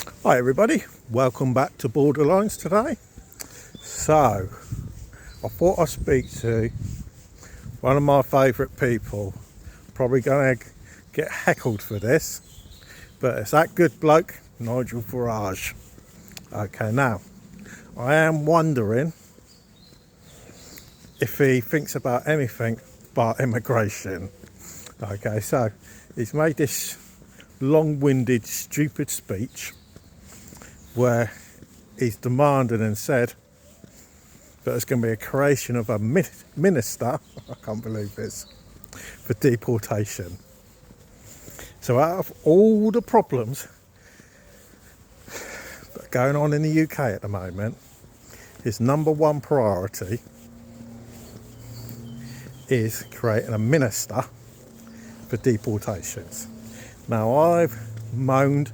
Hi everybody, welcome back to Borderlines today. So, I thought I'd speak to one of my favourite people. Probably going to get heckled for this, but it's that good bloke, Nigel Farage. Okay, now, I am wondering if he thinks about anything but immigration. Okay, so he's made this long-winded, stupid speech where he's demanded and said that there's going to be a creation of a minister, I can't believe this, for deportation. So out of all the problems that are going on in the UK at the moment, his number one priority is creating a minister for deportations. Now I've moaned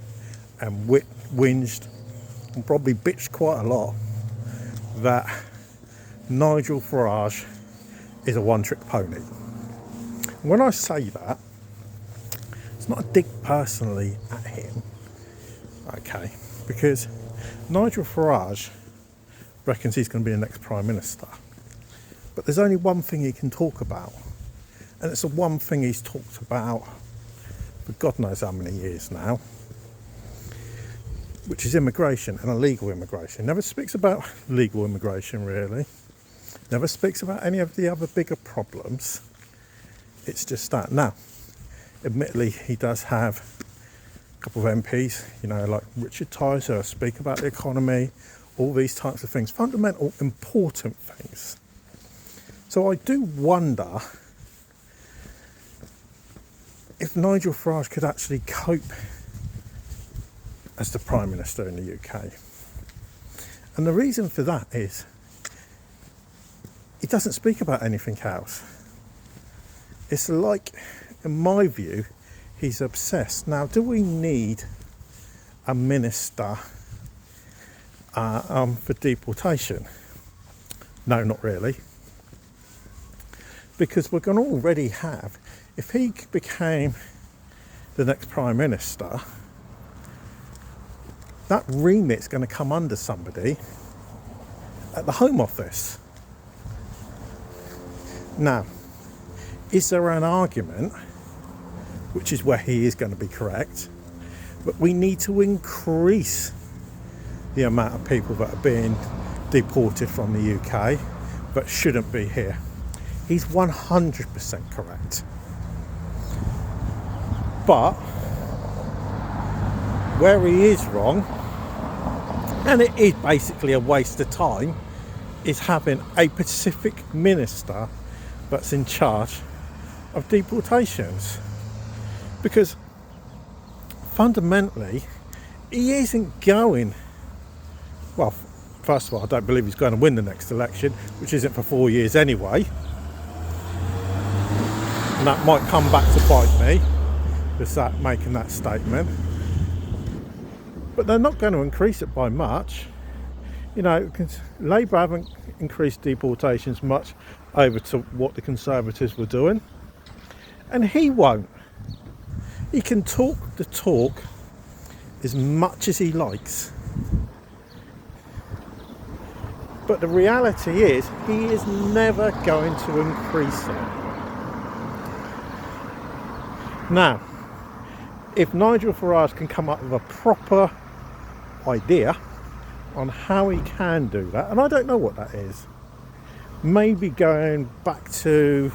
and whinged and probably bitched quite a lot that Nigel Farage is a one-trick pony. When I say that, it's not a dig personally at him, okay, because Nigel Farage reckons he's going to be the next Prime Minister. But there's only one thing he can talk about, and it's the one thing he's talked about for God knows how many years now, which is immigration and illegal immigration. Never speaks about legal immigration really. Never speaks about any of the other bigger problems. It's just that. Now, admittedly, he does have a couple of MPs, like Richard Tyers, who speak about the economy, all these types of things, fundamental, important things. So I do wonder if Nigel Farage could actually cope as the Prime Minister in the UK. And the reason for that is he doesn't speak about anything else. It's like, in my view, he's obsessed. Now, do we need a minister for deportation? No, not really. Because we're going to already have, if he became the next Prime Minister, that remit's going to come under somebody at the Home Office. Now, is there an argument, which is where he is going to be correct, but we need to increase the amount of people that are being deported from the UK that shouldn't be here? He's 100% correct. But where he is wrong, and it is basically a waste of time, is having a specific minister that's in charge of deportations. Because fundamentally, he isn't going, well, first of all, I don't believe he's going to win the next election, which isn't for 4 years anyway. And that might come back to bite me, just that making that statement. But they're not going to increase it by much. Labour haven't increased deportations much over to what the Conservatives were doing. And he won't. He can talk the talk as much as he likes. But the reality is, he is never going to increase it. Now, if Nigel Farage can come up with a proper idea on how he can do that, and I don't know what that is, maybe going back to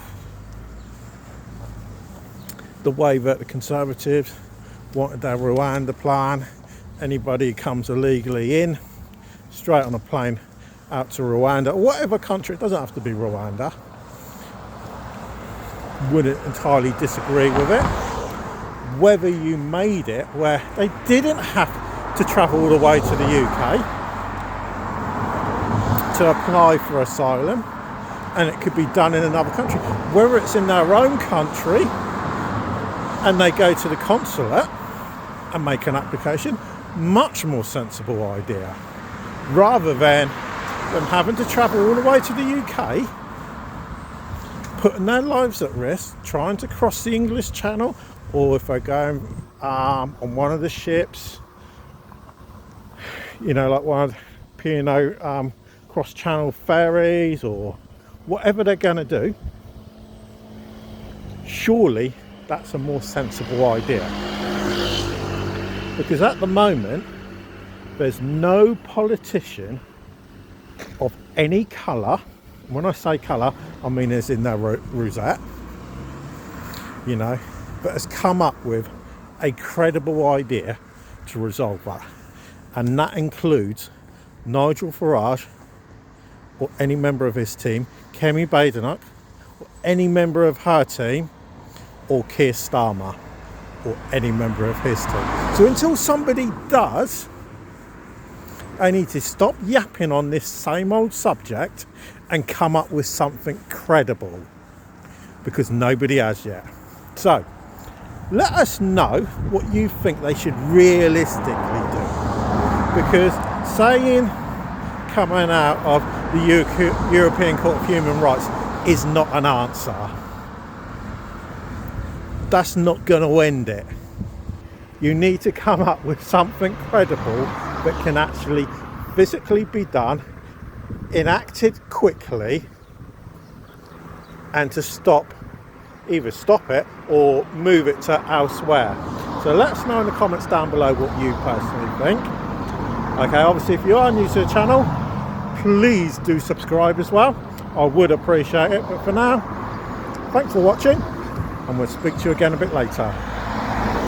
the way that the Conservatives wanted their Rwanda plan, anybody who comes illegally in, straight on a plane out to Rwanda, or whatever country, it doesn't have to be Rwanda, wouldn't entirely disagree with it. Whether you made it where they didn't have to travel all the way to the UK to apply for asylum, and it could be done in another country, whether it's in their own country and they go to the consulate and make an application, much more sensible idea, rather than them having to travel all the way to the UK, putting their lives at risk, trying to cross the English Channel, or if they're going on one of the ships you know, like one of P&O cross-channel ferries or whatever they're going to do, surely that's a more sensible idea. Because at the moment, there's no politician of any colour, when I say colour, I mean as in their rosette, you know, that has come up with a credible idea to resolve that. And that includes Nigel Farage or any member of his team, Kemi Badenoch or any member of her team, or Keir Starmer or any member of his team. So until somebody does, they need to stop yapping on this same old subject and come up with something credible, because nobody has yet. So let us know what you think they should realistically do, because saying coming out of the European Court of Human Rights is not an answer. That's not going to end it. You need to come up with something credible that can actually physically be done, enacted quickly, and to either stop it or move it to elsewhere. So let us know in the comments down below what you personally think. Okay, obviously if you are new to the channel, please do subscribe as well. I would appreciate it. But for now, thanks for watching, and we'll speak to you again a bit later.